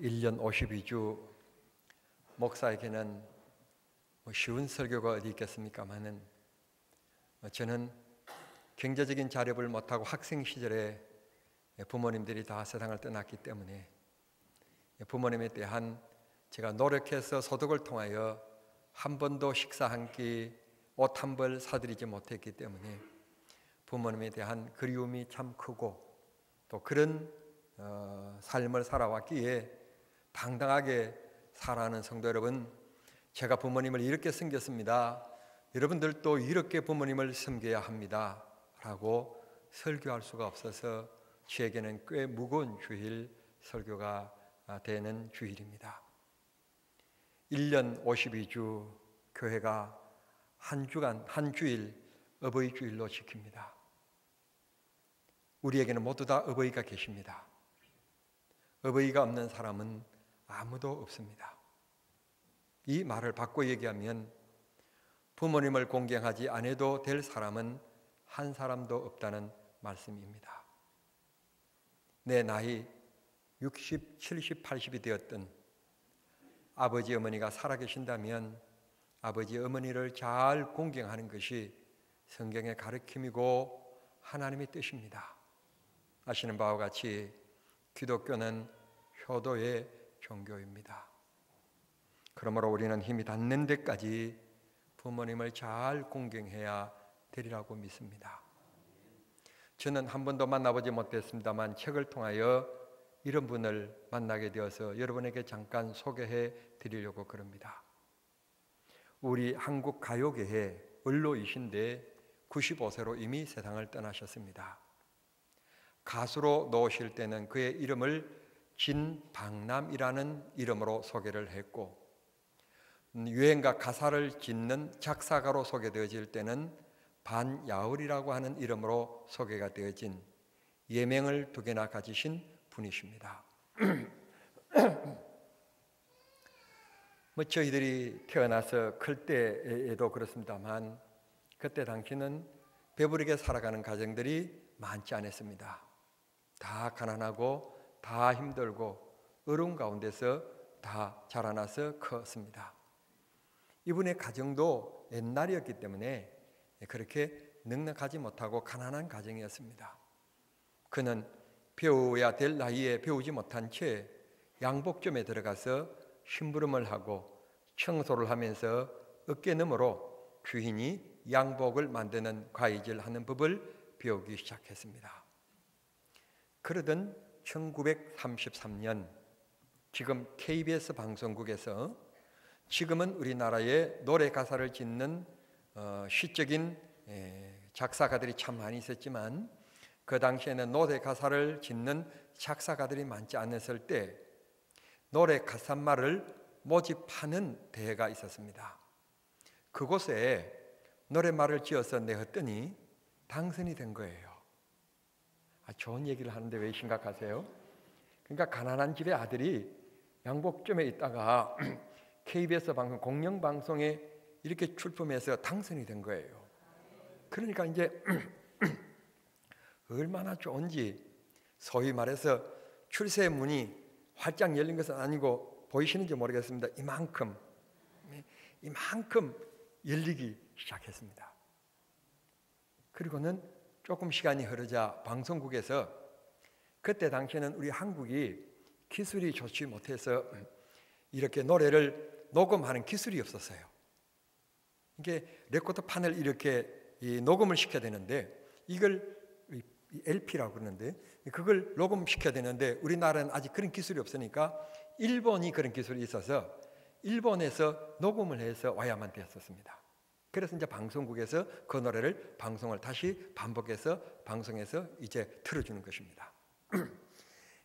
1년 52주 목사에게는 쉬운 설교가 어디 있겠습니까마는 저는 경제적인 자립을 못하고 학생 시절에 부모님들이 다 세상을 떠났기 때문에 부모님에 대한 제가 노력해서 소득을 통하여 한 번도 식사 한 끼, 옷 한 벌 사드리지 못했기 때문에 부모님에 대한 그리움이 참 크고 또 그런 삶을 살아왔기에 당당하게 살아가는 성도 여러분, 제가 부모님을 이렇게 섬겼습니다, 여러분들도 이렇게 부모님을 섬겨야 합니다 라고 설교할 수가 없어서 저에게는 꽤 무거운 주일 설교가 되는 주일입니다. 1년 52주 교회가 한 주간, 한 주일 어버이 주일로 지킵니다. 우리에게는 모두 다 어버이가 계십니다. 어버이가 없는 사람은 아무도 없습니다. 이 말을 바꿔 얘기하면 부모님을 공경하지 않아도 될 사람은 한 사람도 없다는 말씀입니다. 내 나이 60, 70, 80이 되었던 아버지, 어머니가 살아계신다면 아버지, 어머니를 잘 공경하는 것이 성경의 가르침이고 하나님의 뜻입니다. 아시는 바와 같이 기독교는 효도의 종교입니다. 그러므로 우리는 힘이 닿는 데까지 부모님을 잘 공경해야 되리라고 믿습니다. 저는 한 번도 만나보지 못했습니다만 책을 통하여 이런 분을 만나게 되어서 여러분에게 잠깐 소개해 드리려고 그럽니다. 우리 한국 가요계의 원로이신데 95세로 이미 세상을 떠나셨습니다. 가수로 나오실 때는 그의 이름을 진박남이라는 이름으로 소개를 했고, 유행가 가사를 짓는 작사가로 소개되어질 때는 반야울이라고 하는 이름으로 소개가 되어진 예명을 2개나 가지신 분이십니다. 저희들이 태어나서 클 때에도 그렇습니다만 그때 당시는 배부르게 살아가는 가정들이 많지 않았습니다. 다 가난하고 다 힘들고 어려운 가운데서 다 자라나서 컸습니다. 이분의 가정도 옛날이었기 때문에 그렇게 넉넉하지 못하고 가난한 가정이었습니다. 그는 배워야 될 나이에 배우지 못한 채 양복점에 들어가서 심부름을 하고 청소를 하면서 어깨너머로 주인이 양복을 만드는 과위질하는 법을 배우기 시작했습니다. 그러던 1933년 지금 KBS 방송국에서, 지금은 우리나라에 노래 가사를 짓는 시적인 작사가들이 참 많이 있었지만 그 당시에는 노래 가사를 짓는 작사가들이 많지 않았을 때 노래 가사말을 모집하는 대회가 있었습니다. 그곳에 노래말을 지어서 내었더니 당선이 된 거예요. 좋은 얘기를 하는데 왜 심각하세요? 그러니까 가난한 집의 아들이 양복점에 있다가 KBS 방송, 공영방송에 이렇게 출품해서 당선이 된 거예요. 그러니까 이제 얼마나 좋은지, 소위 말해서 출세 문이 활짝 열린 것은 아니고 보이시는지 모르겠습니다. 이만큼 열리기 시작했습니다. 그리고는 조금 시간이 흐르자 방송국에서, 그때 당시에는 우리 한국이 기술이 좋지 못해서 이렇게 노래를 녹음하는 기술이 없었어요. 이게 레코드판을 이렇게 녹음을 시켜야 되는데, 이걸 LP라고 그러는데 그걸 녹음시켜야 되는데 우리나라는 아직 그런 기술이 없으니까 일본이 그런 기술이 있어서 일본에서 녹음을 해서 와야만 되었었습니다. 그래서 이제 방송국에서 그 노래를 방송을 다시 반복해서 방송에서 이제 틀어주는 것입니다.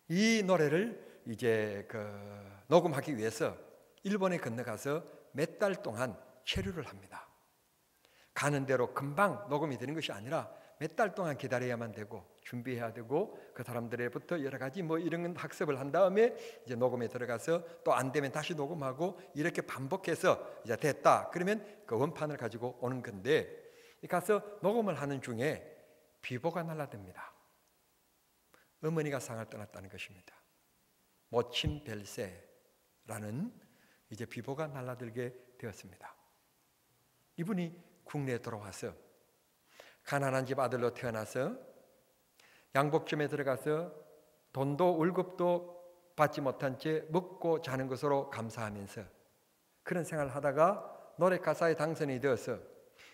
이 노래를 이제 녹음하기 위해서 일본에 건너가서 몇 달 동안 체류를 합니다. 가는 대로 금방 녹음이 되는 것이 아니라 몇 달 동안 기다려야만 되고 준비해야 되고 그 사람들로부터 여러 가지 이런 학습을 한 다음에 이제 녹음에 들어가서 또 안 되면 다시 녹음하고 이렇게 반복해서 이제 됐다 그러면 그 원판을 가지고 오는 건데, 가서 녹음을 하는 중에 비보가 날아듭니다. 어머니가 상을 떠났다는 것입니다. 모친 벨세라는 이제 비보가 날아들게 되었습니다. 이분이 국내에 돌아와서 가난한 집 아들로 태어나서 양복점에 들어가서 돈도 월급도 받지 못한 채 먹고 자는 것으로 감사하면서 그런 생활을 하다가 노래 가사에 당선이 되어서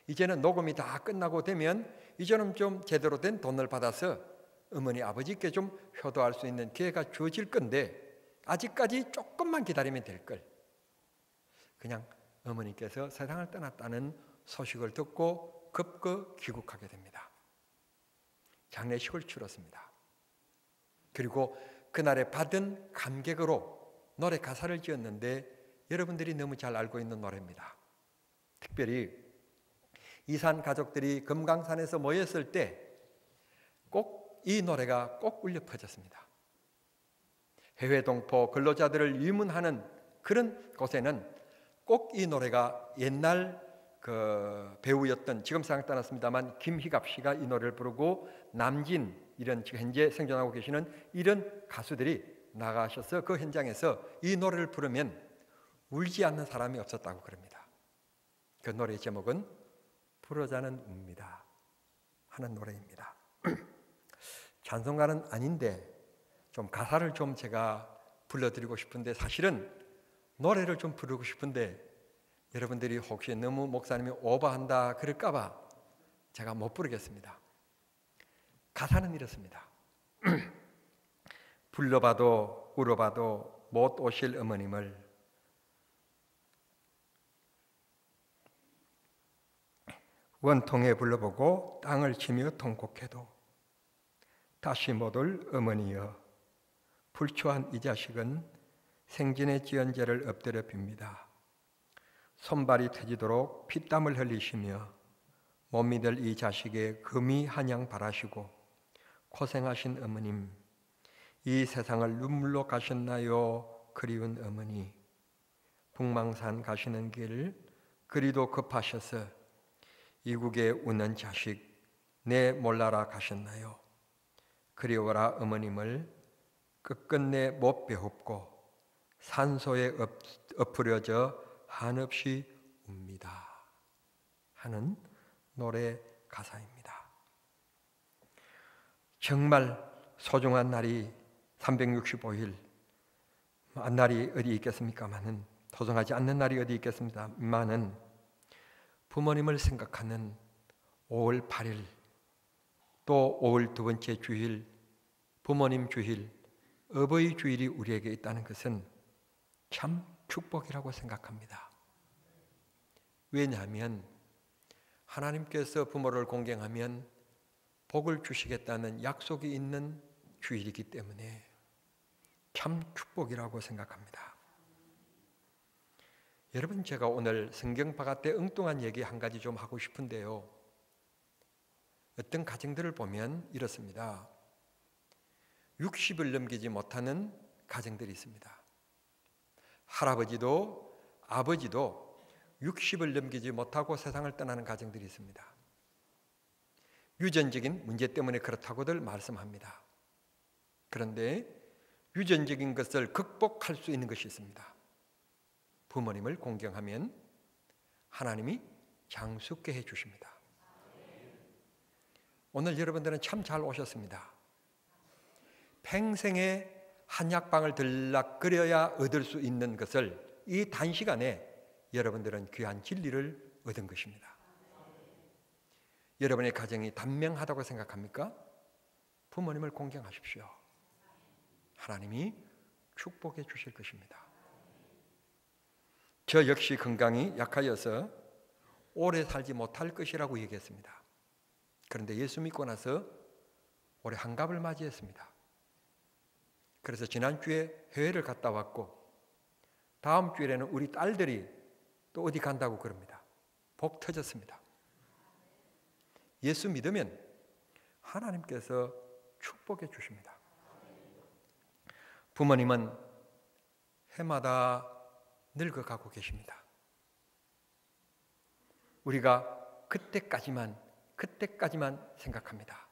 이제는 녹음이 다 끝나고 되면 이제는 좀 제대로 된 돈을 받아서 어머니 아버지께 좀 효도할 수 있는 기회가 주어질 건데 아직까지 조금만 기다리면 될 걸. 그냥 어머니께서 세상을 떠났다는 소식을 듣고 급거 귀국하게 됩니다. 장례식을 치렀습니다. 그리고 그날에 받은 감격으로 노래 가사를 지었는데 여러분들이 너무 잘 알고 있는 노래입니다. 특별히 이산 가족들이 금강산에서 모였을 때 꼭 이 노래가 꼭 울려 퍼졌습니다. 해외 동포 근로자들을 위문하는 그런 곳에는 꼭 이 노래가 옛날 그 배우였던 지금 생각 떠났습니다만 김희갑 씨가 이 노래를 부르고 남진 이런 지금 현재 생존하고 계시는 이런 가수들이 나가셔서 그 현장에서 이 노래를 부르면 울지 않는 사람이 없었다고 그럽니다. 그 노래의 제목은 부르자는 웁니다 하는 노래입니다. 찬송가는 아닌데 좀 가사를 좀 제가 불러드리고 싶은데 사실은 노래를 좀 부르고 싶은데 여러분들이 혹시 너무 목사님이 오버한다 그럴까봐 제가 못 부르겠습니다. 가사는 이렇습니다. 불러봐도 울어봐도 못 오실 어머님을 원통에 불러보고 땅을 치며 통곡해도 다시 못 올 어머니여 불초한 이 자식은 생전의 지은 죄를 엎드려 빕니다. 손발이 터지도록 피땀을 흘리시며 못 믿을 이 자식의 금이 한양 바라시고 고생하신 어머님 이 세상을 눈물로 가셨나요 그리운 어머니 북망산 가시는 길 그리도 급하셔서 이국에 우는 자식 내 몰라라 가셨나요 그리워라 어머님을 끝끝내 못 배웁고 산소에 엎으려져 한없이 웁니다 하는 노래 가사입니다. 정말 소중한 날이 365일 한 날이 어디 있겠습니까마는 소중하지 않는 날이 어디 있겠습니까마는 부모님을 생각하는 5월 8일 또 5월 두 번째 주일 부모님 주일 어버이 주일이 우리에게 있다는 것은 참 축복이라고 생각합니다. 왜냐하면 하나님께서 부모를 공경하면 복을 주시겠다는 약속이 있는 주일이기 때문에 참 축복이라고 생각합니다. 여러분 제가 오늘 성경 바깥에 엉뚱한 얘기 한 가지 좀 하고 싶은데요. 어떤 가정들을 보면 이렇습니다. 60을 넘기지 못하는 가정들이 있습니다. 할아버지도 아버지도 60을 넘기지 못하고 세상을 떠나는 가정들이 있습니다. 유전적인 문제 때문에 그렇다고들 말씀합니다. 그런데 유전적인 것을 극복할 수 있는 것이 있습니다. 부모님을 공경하면 하나님이 장수케 해주십니다. 오늘 여러분들은 참 잘 오셨습니다. 평생에 한약방을 들락거려야 얻을 수 있는 것을 이 단시간에 여러분들은 귀한 진리를 얻은 것입니다. 여러분의 가정이 단명하다고 생각합니까? 부모님을 공경하십시오. 하나님이 축복해 주실 것입니다. 저 역시 건강이 약하여서 오래 살지 못할 것이라고 얘기했습니다. 그런데 예수 믿고 나서 올해 한갑을 맞이했습니다. 그래서 지난주에 해외를 갔다 왔고 다음 주에는 우리 딸들이 또 어디 간다고 그럽니다. 복 터졌습니다. 예수 믿으면 하나님께서 축복해 주십니다. 부모님은 해마다 늙어가고 계십니다. 우리가 그때까지만 생각합니다.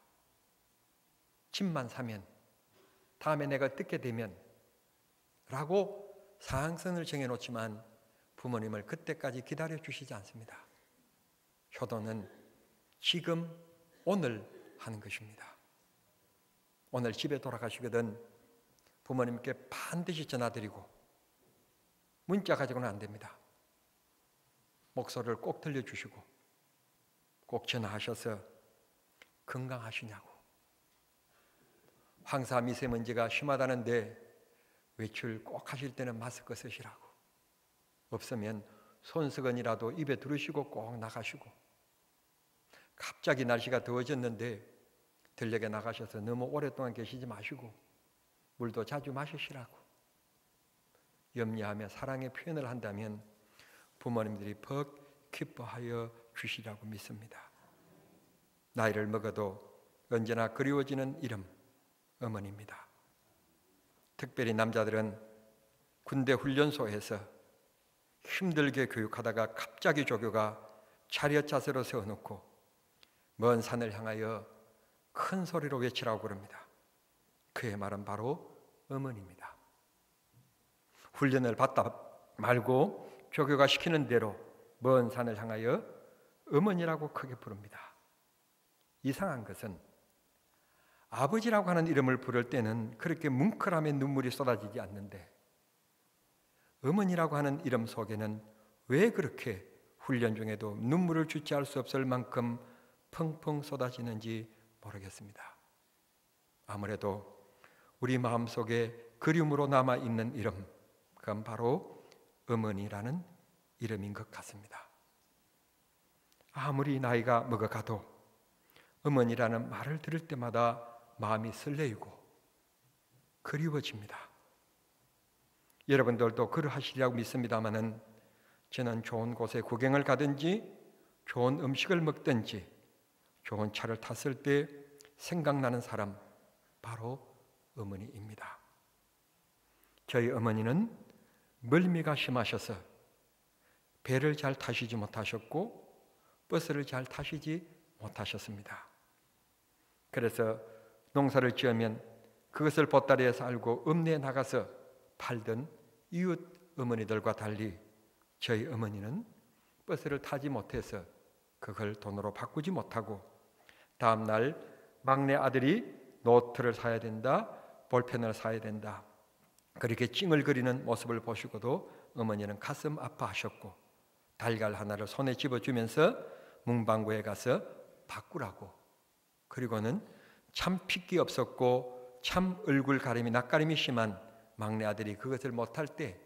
집만 사면 다음에 내가 듣게 되면 라고 상한선을 정해놓지만 부모님을 그때까지 기다려 주시지 않습니다. 효도는 지금 오늘 하는 것입니다. 오늘 집에 돌아가시거든 부모님께 반드시 전화드리고 문자 가지고는 안 됩니다. 목소리를 꼭 들려주시고 꼭 전화하셔서 건강하시냐고, 황사 미세먼지가 심하다는데 외출 꼭 하실 때는 마스크 쓰시라고, 없으면 손수건이라도 입에 두르시고 꼭 나가시고, 갑자기 날씨가 더워졌는데 들녘에 나가셔서 너무 오랫동안 계시지 마시고 물도 자주 마시시라고 염려하며 사랑의 표현을 한다면 부모님들이 퍽 기뻐하여 주시라고 믿습니다. 나이를 먹어도 언제나 그리워지는 이름, 어머니입니다. 특별히 남자들은 군대 훈련소에서 힘들게 교육하다가 갑자기 조교가 차렷 자세로 세워놓고 먼 산을 향하여 큰 소리로 외치라고 그럽니다. 그의 말은 바로 어머니입니다. 훈련을 받다 말고 조교가 시키는 대로 먼 산을 향하여 어머니라고 크게 부릅니다. 이상한 것은 아버지라고 하는 이름을 부를 때는 그렇게 뭉클하며 눈물이 쏟아지지 않는데 어머니라고 하는 이름 속에는 왜 그렇게 훈련 중에도 눈물을 주체할 수 없을 만큼 펑펑 쏟아지는지 모르겠습니다. 아무래도 우리 마음속에 그리움으로 남아있는 이름, 그건 바로 어머니라는 이름인 것 같습니다. 아무리 나이가 먹어가도 어머니라는 말을 들을 때마다 마음이 설레이고 그리워집니다. 여러분들도 그러하시리라고 믿습니다마는 저는 좋은 곳에 구경을 가든지 좋은 음식을 먹든지 좋은 차를 탔을 때 생각나는 사람, 바로 어머니입니다. 저희 어머니는 멀미가 심하셔서 배를 잘 타시지 못하셨고 버스를 잘 타시지 못하셨습니다. 그래서 농사를 지으면 그것을 보따리에서 알고 읍내에 나가서 팔던 이웃 어머니들과 달리 저희 어머니는 버스를 타지 못해서 그걸 돈으로 바꾸지 못하고 다음날 막내 아들이 노트를 사야 된다, 볼펜을 사야 된다, 그렇게 찡얼거리는 모습을 보시고도 어머니는 가슴 아파하셨고 달걀 하나를 손에 집어주면서 문방구에 가서 바꾸라고, 그리고는 참 핏기 없었고 참 얼굴 가림이 낯가림이 심한 막내 아들이 그것을 못할 때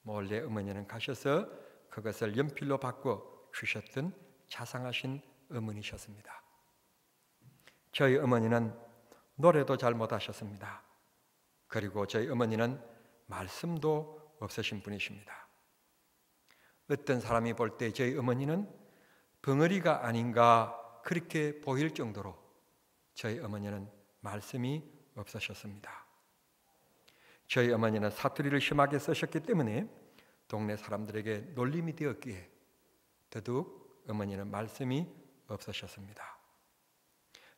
몰래 어머니는 가셔서 그것을 연필로 바꿔 주셨던 자상하신 어머니셨습니다. 저희 어머니는 노래도 잘 못하셨습니다. 그리고 저희 어머니는 말씀도 없으신 분이십니다. 어떤 사람이 볼 때 저희 어머니는 벙어리가 아닌가 그렇게 보일 정도로 저희 어머니는 말씀이 없으셨습니다. 저희 어머니는 사투리를 심하게 쓰셨기 때문에 동네 사람들에게 놀림이 되었기에 더더욱 어머니는 말씀이 없으셨습니다.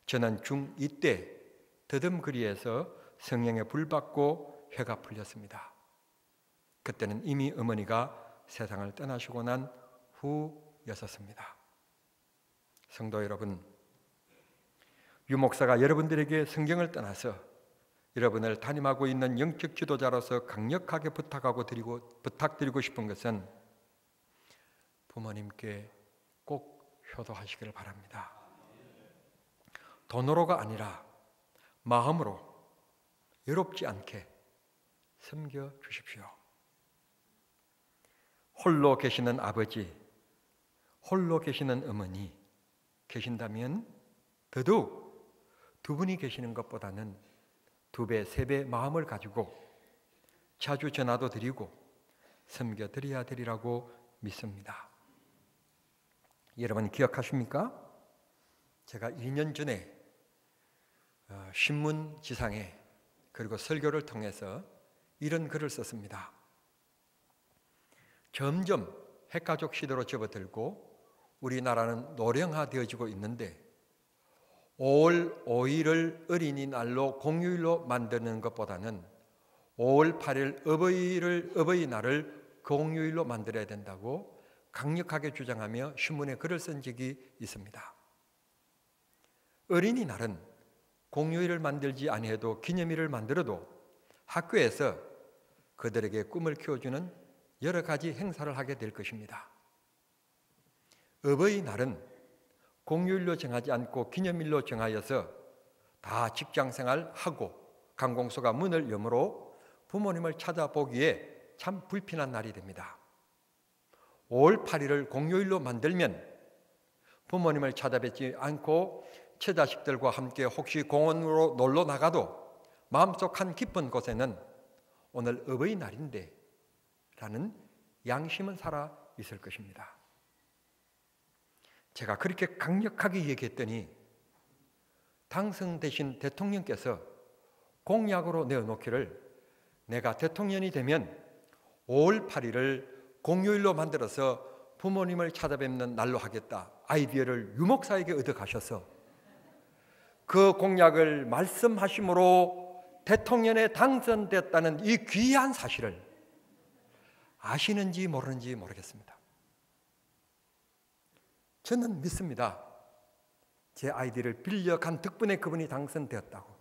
저는 중2 때 더듬거리에서 성령에 불받고 회가 풀렸습니다. 그때는 이미 어머니가 세상을 떠나시고 난 후였었습니다. 성도 여러분, 유 목사가 여러분들에게 성경을 떠나서 여러분을 담임하고 있는 영적 지도자로서 강력하게 부탁드리고 싶은 것은 부모님께 꼭 효도하시기를 바랍니다. 돈으로가 아니라 마음으로 외롭지 않게 섬겨 주십시오. 홀로 계시는 아버지, 홀로 계시는 어머니 계신다면 더더욱 두 분이 계시는 것보다는 2배, 3배 마음을 가지고 자주 전화도 드리고 섬겨드려야 되리라고 믿습니다. 여러분 기억하십니까? 제가 2년 전에 신문지상에 그리고 설교를 통해서 이런 글을 썼습니다. 점점 핵가족 시대로 접어들고 우리나라는 노령화되어지고 있는데 5월 5일을 어린이날로 공휴일로 만드는 것보다는 5월 8일 어버이날을 공휴일로 만들어야 된다고 강력하게 주장하며 신문에 글을 쓴 적이 있습니다. 어린이날은 공휴일을 만들지 아니해도 기념일을 만들어도 학교에서 그들에게 꿈을 키워주는 여러 가지 행사를 하게 될 것입니다. 어버이날은 공휴일로 정하지 않고 기념일로 정하여서 다 직장생활하고 관공서가 문을 여므로 부모님을 찾아보기에 참 불편한 날이 됩니다. 5월 8일을 공휴일로 만들면 부모님을 찾아뵙지 않고 처자식들과 함께 혹시 공원으로 놀러 나가도 마음속 한 깊은 곳에는 오늘 어버이날인데 라는 양심은 살아 있을 것입니다. 제가 그렇게 강력하게 얘기했더니 당선되신 대통령께서 공약으로 내어놓기를 내가 대통령이 되면 5월 8일을 공휴일로 만들어서 부모님을 찾아뵙는 날로 하겠다 아이디어를 유목사에게 얻어가셔서 그 공약을 말씀하심으로 대통령에 당선됐다는 이 귀한 사실을 아시는지 모르는지 모르겠습니다. 저는 믿습니다. 제 아이디어를 빌려간 덕분에 그분이 당선되었다고.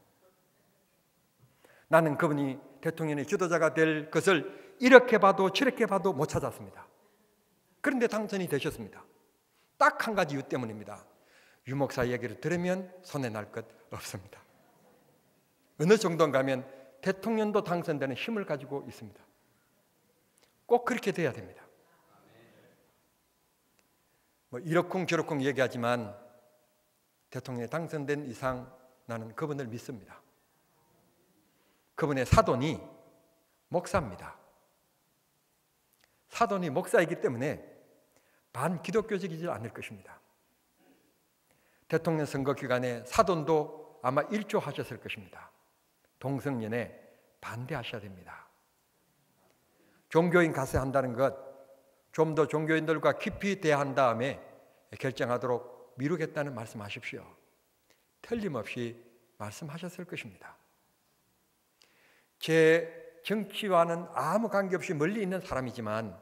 나는 그분이 대통령의 지도자가 될 것을 이렇게 봐도 저렇게 봐도 못 찾았습니다. 그런데 당선이 되셨습니다. 딱 한 가지 이유 때문입니다. 유목사 얘기를 들으면 손에 날 것 없습니다. 어느 정도 가면 대통령도 당선되는 힘을 가지고 있습니다. 꼭 그렇게 돼야 됩니다. 이러쿵저러쿵 얘기하지만 대통령에 당선된 이상 나는 그분을 믿습니다. 그분의 사돈이 목사입니다. 사돈이 목사이기 때문에 반기독교적이지 않을 것입니다. 대통령 선거 기간에 사돈도 아마 일조하셨을 것입니다. 동성연애 반대하셔야 됩니다. 종교인 가세한다는 것 좀 더 종교인들과 깊이 대화한 다음에 결정하도록 미루겠다는 말씀하십시오. 틀림없이 말씀하셨을 것입니다. 제 정치와는 아무 관계없이 멀리 있는 사람이지만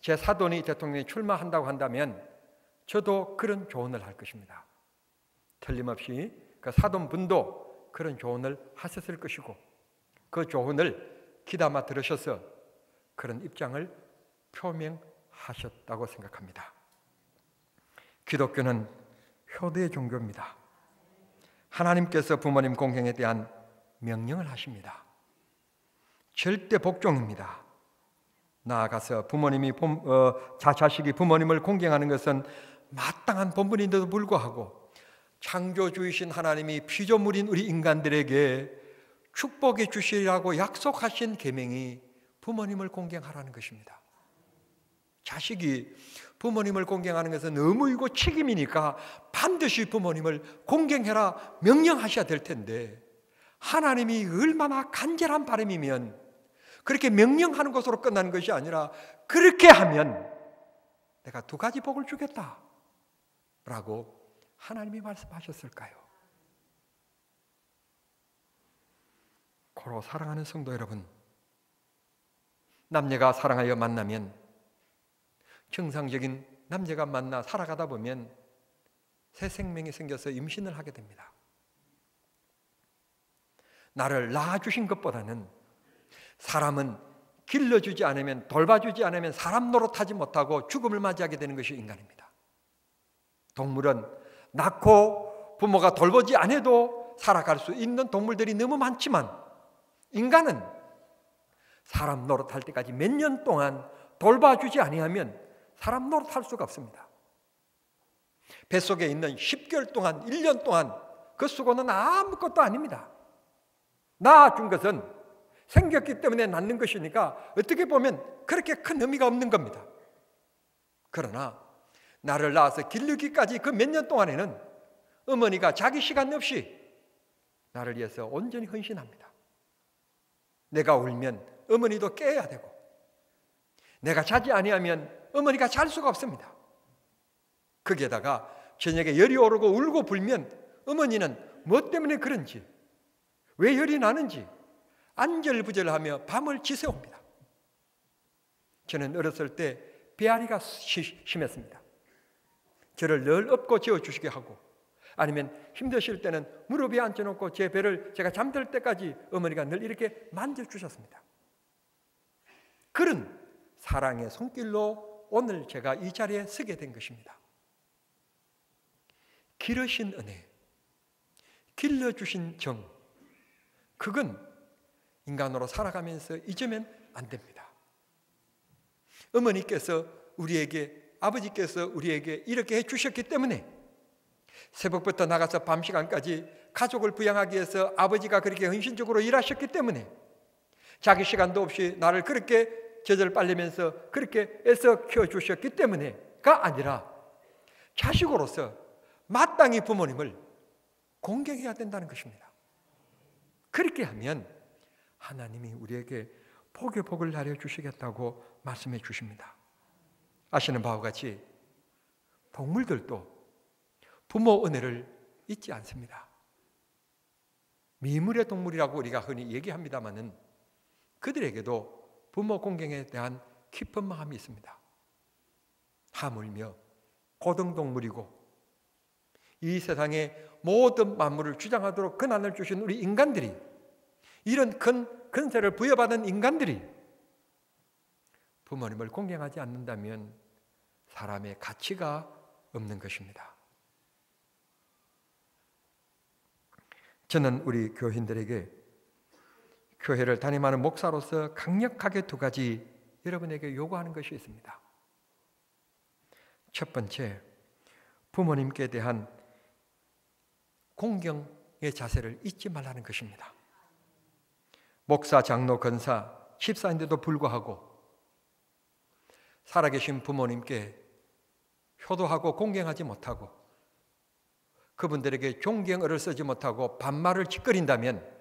제 사돈이 대통령에 출마한다고 한다면 저도 그런 조언을 할 것입니다. 틀림없이 그 사돈분도 그런 조언을 하셨을 것이고 그 조언을 귀담아 들으셔서 그런 입장을 표명하셨다고 생각합니다. 기독교는 효도의 종교입니다. 하나님께서 부모님 공경에 대한 명령을 하십니다. 절대 복종입니다. 나아가서 부모님이 자식이 부모님을 공경하는 것은 마땅한 본분인데도 불구하고 창조주이신 하나님이 피조물인 우리 인간들에게 축복해 주시라고 약속하신 계명이 부모님을 공경하라는 것입니다. 자식이 부모님을 공경하는 것은 의무이고 책임이니까 반드시 부모님을 공경해라 명령하셔야 될 텐데 하나님이 얼마나 간절한 바람이면 그렇게 명령하는 것으로 끝나는 것이 아니라 그렇게 하면 내가 2가지 복을 주겠다 라고 하나님이 말씀하셨을까요? 고로 사랑하는 성도 여러분, 남녀가 사랑하여 만나면 정상적인 남녀가 만나 살아가다 보면 새 생명이 생겨서 임신을 하게 됩니다. 나를 낳아주신 것보다는 사람은 길러주지 않으면 돌봐주지 않으면 사람 노릇하지 못하고 죽음을 맞이하게 되는 것이 인간입니다. 동물은 낳고 부모가 돌보지 않아도 살아갈 수 있는 동물들이 너무 많지만 인간은 사람 노릇할 때까지 몇 년 동안 돌봐주지 아니하면 사람 노릇할 수가 없습니다. 뱃속에 있는 10개월 동안 1년 동안 그 수고는 아무것도 아닙니다. 낳아준 것은 생겼기 때문에 낳는 것이니까 어떻게 보면 그렇게 큰 의미가 없는 겁니다. 그러나 나를 낳아서 기르기까지 그 몇 년 동안에는 어머니가 자기 시간 없이 나를 위해서 온전히 헌신합니다. 내가 울면 어머니도 깨야 되고 내가 자지 아니하면 어머니가 잘 수가 없습니다. 거기에다가 저녁에 열이 오르고 울고 불면 어머니는 뭐 때문에 그런지 왜 열이 나는지 안절부절하며 밤을 지새웁니다. 저는 어렸을 때 배앓이가 심했습니다. 저를 늘 업고 재워주시게 하고, 아니면 힘드실 때는 무릎 위에 앉혀놓고 제 배를 제가 잠들 때까지 어머니가 늘 이렇게 만져주셨습니다. 그런 사랑의 손길로 오늘 제가 이 자리에 서게 된 것입니다. 기르신 은혜, 길러주신 정, 그건 인간으로 살아가면서 잊으면 안 됩니다. 어머니께서 우리에게, 아버지께서 우리에게 이렇게 해주셨기 때문에 새벽부터 나가서 밤 시간까지 가족을 부양하기 위해서 아버지가 그렇게 헌신적으로 일하셨기 때문에 자기 시간도 없이 나를 그렇게 젖을 빨리면서 그렇게 애써 키워주셨기 때문에가 아니라 자식으로서 마땅히 부모님을 공경해야 된다는 것입니다. 그렇게 하면 하나님이 우리에게 복의 복을 내려주시겠다고 말씀해 주십니다. 아시는 바와 같이 동물들도 부모 은혜를 잊지 않습니다. 미물의 동물이라고 우리가 흔히 얘기합니다마는 그들에게도 부모 공경에 대한 깊은 마음이 있습니다. 하물며 고등동물이고 이 세상의 모든 만물을 주장하도록 권한을 주신 우리 인간들이, 이런 큰 권세를 부여받은 인간들이 부모님을 공경하지 않는다면 사람의 가치가 없는 것입니다. 저는 우리 교인들에게, 교회를 담임하는 목사로서 강력하게 두 가지 여러분에게 요구하는 것이 있습니다. 첫 번째, 부모님께 대한 공경의 자세를 잊지 말라는 것입니다. 목사, 장로, 권사, 집사인데도 불구하고 살아계신 부모님께 효도하고 공경하지 못하고 그분들에게 존경어를 쓰지 못하고 반말을 짓거린다면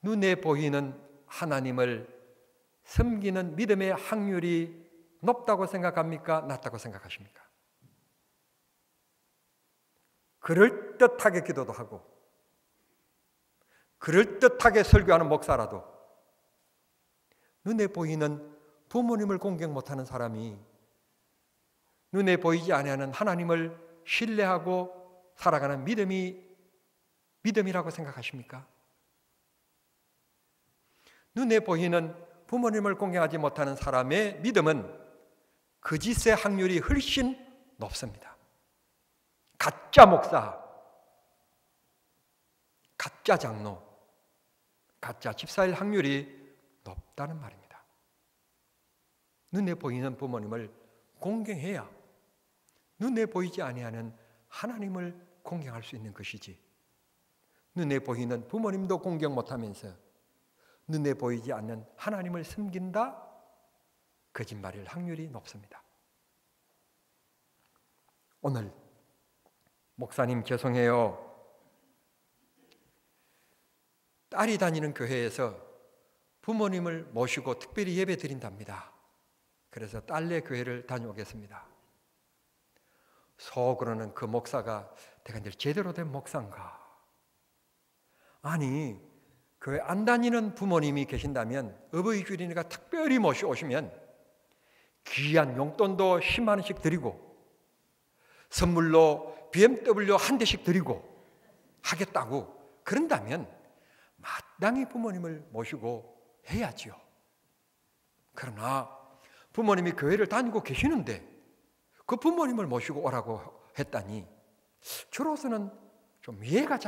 눈에 보이는 하나님을 섬기는 믿음의 확률이 높다고 생각합니까? 낮다고 생각하십니까? 그럴듯하게 기도도 하고 그럴듯하게 설교하는 목사라도 눈에 보이는 부모님을 공경 못하는 사람이 눈에 보이지 아니하는 하나님을 신뢰하고 살아가는 믿음이라고 생각하십니까? 눈에 보이는 부모님을 공경하지 못하는 사람의 믿음은 거짓의 확률이 훨씬 높습니다. 가짜 목사, 가짜 장로, 가짜 집사일 확률이 높다는 말입니다. 눈에 보이는 부모님을 공경해야 눈에 보이지 아니하는 하나님을 공경할 수 있는 것이지, 눈에 보이는 부모님도 공경 못하면서 눈에 보이지 않는 하나님을 섬긴다? 거짓말일 확률이 높습니다. 오늘 목사님 죄송해요, 딸이 다니는 교회에서 부모님을 모시고 특별히 예배 드린답니다. 그래서 딸네 교회를 다녀오겠습니다. 속으로는 그 목사가 내가 늘 제대로 된 목사인가? 아니, 교회 안 다니는 부모님이 계신다면 어버이 주일이니까 특별히 모셔오시면 귀한 용돈도 10만 원씩 드리고 선물로 BMW 한 대씩 드리고 하겠다고 그런다면 마땅히 부모님을 모시고 해야지요. 그러나 부모님이 교회를 다니고 계시는데 그 부모님을 모시고 오라고 했다니 저로서는 좀 이해가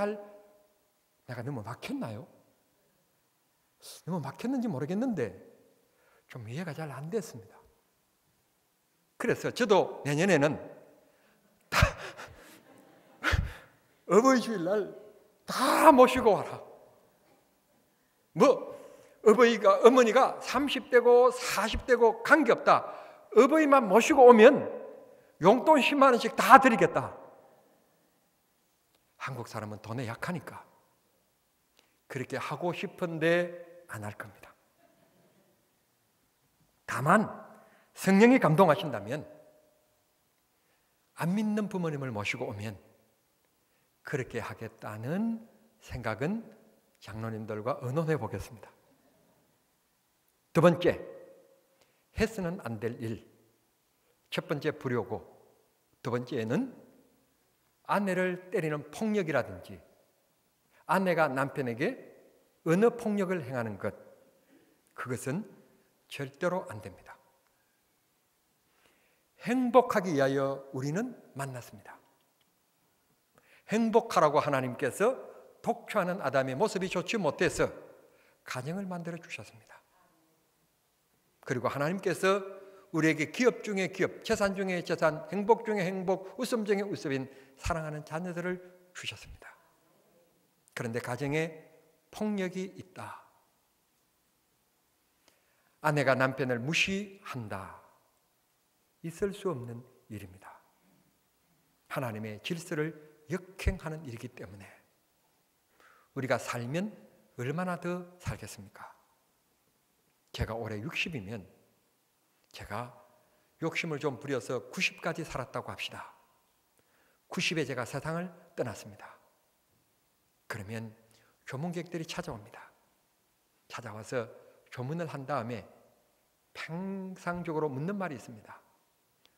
내가 너무 막혔나요? 너무 막혔는지 모르겠는데 좀 이해가 잘 안 됐습니다. 그래서 저도 내년에는 어버이 주일날 다 모시고 와라. 어머니가 30대고 40대고 관계없다. 어버이만 모시고 오면 용돈 10만 원씩 다 드리겠다. 한국 사람은 돈에 약하니까 그렇게 하고 싶은데 안 할 겁니다. 다만 성령이 감동하신다면 안 믿는 부모님을 모시고 오면 그렇게 하겠다는 생각은 장로님들과 의논해 보겠습니다. 두 번째, 해서는 안 될 일. 첫 번째 불효고, 두 번째는 아내를 때리는 폭력이라든지 아내가 남편에게 어느 폭력을 행하는 것, 그것은 절대로 안 됩니다. 행복하기 위하여 우리는 만났습니다. 행복하라고 하나님께서 독초하는 아담의 모습이 좋지 못해서 가정을 만들어 주셨습니다. 그리고 하나님께서 우리에게 기업 중에 기업, 재산 중에 재산, 행복 중에 행복, 웃음 중에 웃음인 사랑하는 자녀들을 주셨습니다. 그런데 가정에 폭력이 있다. 아내가 남편을 무시한다. 있을 수 없는 일입니다. 하나님의 질서를 역행하는 일이기 때문에 우리가 살면 얼마나 더 살겠습니까? 제가 올해 60이면 제가 욕심을 좀 부려서 90까지 살았다고 합시다. 90에 제가 세상을 떠났습니다. 그러면 조문객들이 찾아옵니다. 찾아와서 조문을 한 다음에 평상적으로 묻는 말이 있습니다.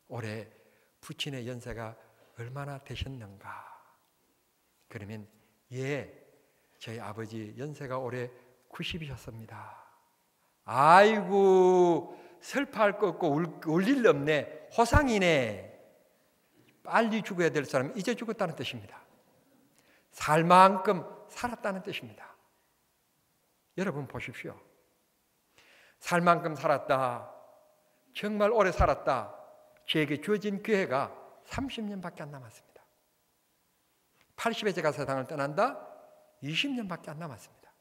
올해 부친의 연세가 얼마나 되셨는가? 그러면 예, 저희 아버지 연세가 올해 90이셨습니다. 아이고, 슬퍼할 거 없고 울 일 없네. 호상이네. 빨리 죽어야 될 사람은 이제 죽었다는 뜻입니다. 살 만큼 살았다는 뜻입니다. 여러분 보십시오. 살 만큼 살았다. 정말 오래 살았다. 저에게 주어진 기회가 30년밖에 안 남았습니다. 80에 제가 세상을 떠난다? 20년밖에 안 남았습니다.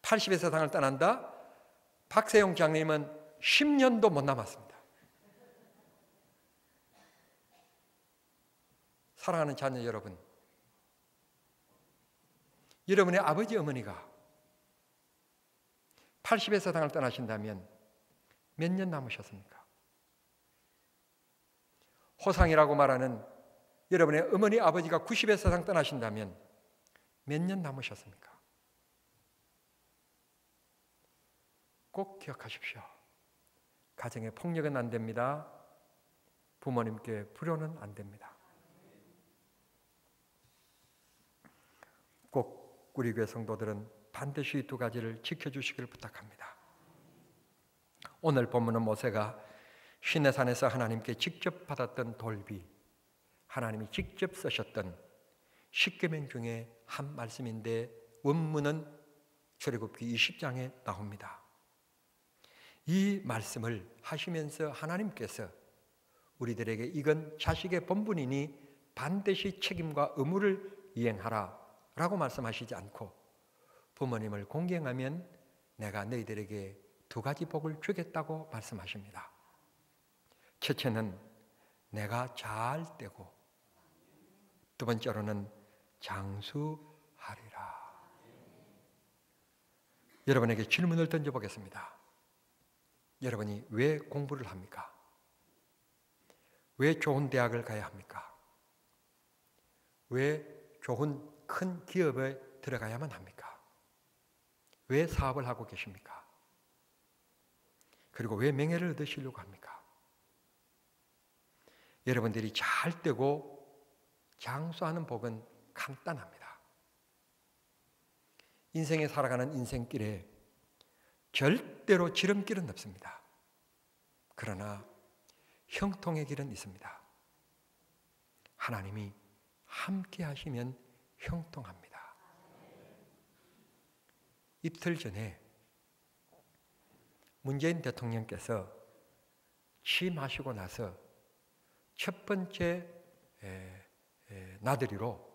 80에 세상을 떠난다? 박세용 장님은 10년도 못 남았습니다. 사랑하는 자녀 여러분, 여러분의 아버지 어머니가 80에 세상을 떠나신다면 몇 년 남으셨습니까? 호상이라고 말하는 여러분의 어머니 아버지가 90에 세상 떠나신다면 몇 년 남으셨습니까? 꼭 기억하십시오. 가정에 폭력은 안 됩니다. 부모님께 불효는 안 됩니다. 꼭 우리 교회 성도들은 반드시 두 가지를 지켜주시길 부탁합니다. 오늘 본문은 모세가 시내산에서 하나님께 직접 받았던 돌비, 하나님이 직접 쓰셨던 십계명 중에 한 말씀인데 원문은 출애굽기 20장에 나옵니다. 이 말씀을 하시면서 하나님께서 우리들에게 이건 자식의 본분이니 반드시 책임과 의무를 이행하라 라고 말씀하시지 않고 부모님을 공경하면 내가 너희들에게 두 가지 복을 주겠다고 말씀하십니다. 첫째는 내가 잘 되고 두 번째로는 장수하리라. 여러분에게 질문을 던져보겠습니다. 여러분이 왜 공부를 합니까? 왜 좋은 대학을 가야 합니까? 왜 좋은 큰 기업에 들어가야만 합니까? 왜 사업을 하고 계십니까? 그리고 왜 명예를 얻으시려고 합니까? 여러분들이 잘 되고 장수하는 복은 간단합니다. 인생에 살아가는 인생길에 절대로 지름길은 없습니다. 그러나 형통의 길은 있습니다. 하나님이 함께 하시면 형통합니다. 이틀 전에 문재인 대통령께서 취임하시고 나서 첫 번째 나들이로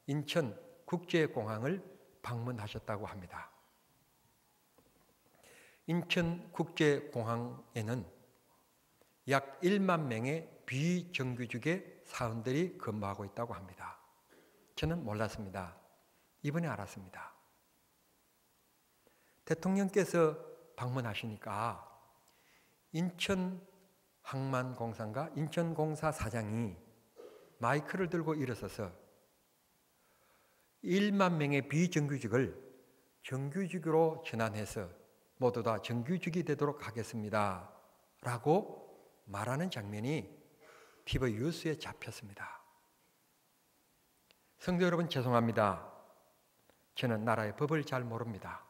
인천 국제공항을 방문하셨다고 합니다. 인천국제공항에는 약 1만 명의 비정규직의 사원들이 근무하고 있다고 합니다. 저는 몰랐습니다. 이번에 알았습니다. 대통령께서 방문하시니까 인천항만공사인가 인천공사 사장이 마이크를 들고 일어서서 1만 명의 비정규직을 정규직으로 전환해서 모두 다 정규직이 되도록 하겠습니다 라고 말하는 장면이 TV 뉴스에 잡혔습니다. 성도 여러분, 죄송합니다. 저는 나라의 법을 잘 모릅니다.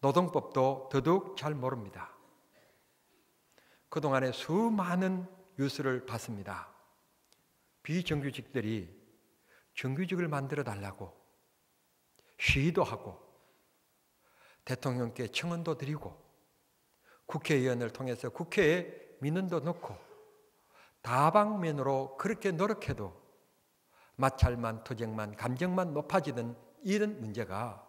노동법도 더더욱 잘 모릅니다. 그동안에 수많은 뉴스를 봤습니다. 비정규직들이 정규직을 만들어 달라고 시위도 하고 대통령께 청원도 드리고 국회의원을 통해서 국회에 민원도 넣고 다방면으로 그렇게 노력해도 마찰만, 투쟁만, 감정만 높아지던 이런 문제가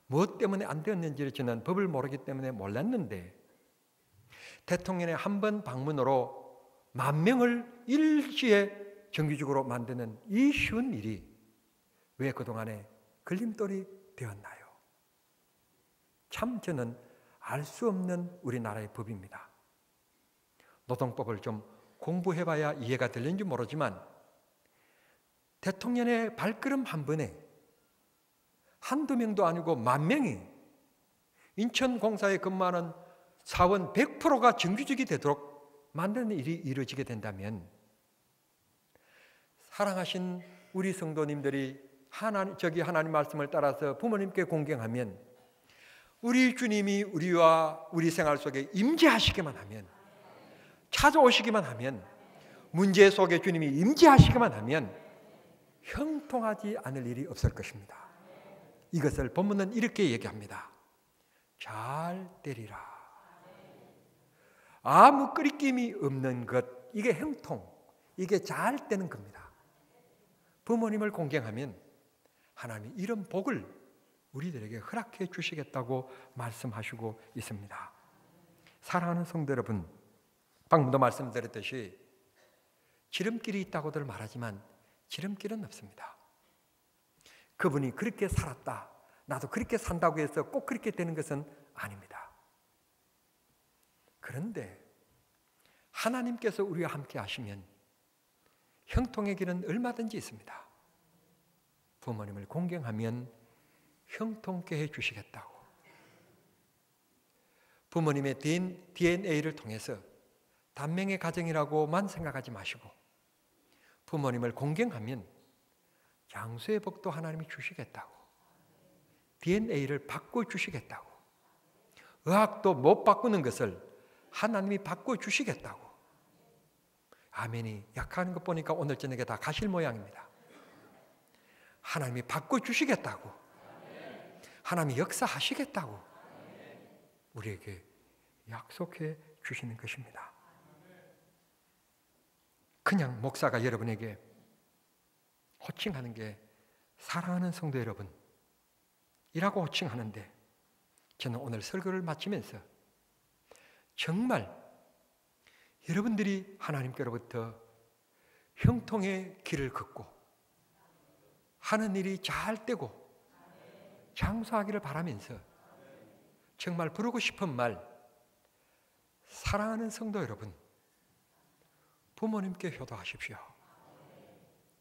무엇 때문에 안 되었는지를 저는 법을 모르기 때문에 몰랐는데 대통령의 한 번 방문으로 10,000명을 일시에 정규직으로 만드는 이 쉬운 일이 왜 그동안에 걸림돌이 되었나요? 참 저는 알 수 없는 우리나라의 법입니다. 노동법을 좀 공부해봐야 이해가 되는지 모르지만 대통령의 발걸음 한 번에 한두 명도 아니고 10,000명이 인천공사에 근무하는 사원 100%가 정규직이 되도록 만드는 일이 이루어지게 된다면 사랑하신 우리 성도님들이 하나님 말씀을 따라서 부모님께 공경하면 우리 주님이 우리와 우리 생활 속에 임재하시기만 하면, 찾아오시기만 하면, 문제 속에 주님이 임재하시기만 하면 형통하지 않을 일이 없을 것입니다. 이것을 본문은 이렇게 얘기합니다. 잘 되리라. 아무 끄리낌이 없는 것, 이게 형통, 이게 잘 되는 겁니다. 부모님을 공경하면 하나님이 이런 복을 우리들에게 허락해 주시겠다고 말씀하시고 있습니다. 사랑하는 성도 여러분, 방금도 말씀드렸듯이 지름길이 있다고들 말하지만 지름길은 없습니다. 그분이 그렇게 살았다, 나도 그렇게 산다고 해서 꼭 그렇게 되는 것은 아닙니다. 그런데 하나님께서 우리와 함께 하시면 형통의 길은 얼마든지 있습니다. 부모님을 공경하면 형통케 해주시겠다고. 부모님의 DNA를 통해서 단명의 가정이라고만 생각하지 마시고 부모님을 공경하면 장수의 복도 하나님이 주시겠다고. DNA를 바꿔주시겠다고. 의학도 못 바꾸는 것을 하나님이 바꿔주시겠다고. 아멘이 약한 것 보니까 오늘 저녁에 다 가실 모양입니다. 하나님이 바꿔주시겠다고. 하나님이 역사하시겠다고 우리에게 약속해 주시는 것입니다. 그냥 목사가 여러분에게 호칭하는 게 사랑하는 성도 여러분 이라고 호칭하는데, 저는 오늘 설교를 마치면서 정말 여러분들이 하나님께로부터 형통의 길을 걷고 하는 일이 잘 되고 장수하기를 바라면서 정말 부르고 싶은 말, 사랑하는 성도 여러분, 부모님께 효도하십시오.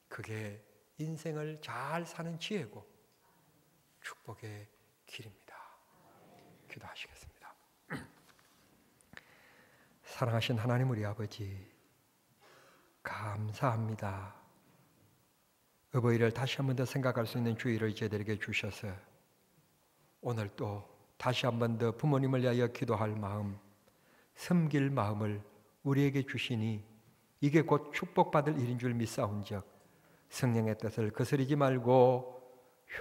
그게 인생을 잘 사는 지혜고 축복의 길입니다. 기도하시겠습니다. 사랑하신 하나님 우리 아버지, 감사합니다. 어버이를 다시 한 번 더 생각할 수 있는 주의를 저희들에게 주셔서 오늘 또 다시 한 번 더 부모님을 위하여 기도할 마음, 섬길 마음을 우리에게 주시니 이게 곧 축복받을 일인 줄 믿사온즉 성령의 뜻을 거스르지 말고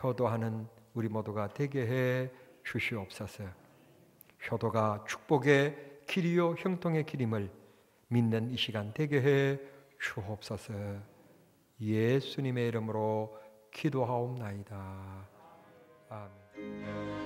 효도하는 우리 모두가 되게 해 주시옵소서. 효도가 축복의 길이요 형통의 길임을 믿는 이 시간 되게 해 주옵소서. 예수님의 이름으로 기도하옵나이다. 아멘.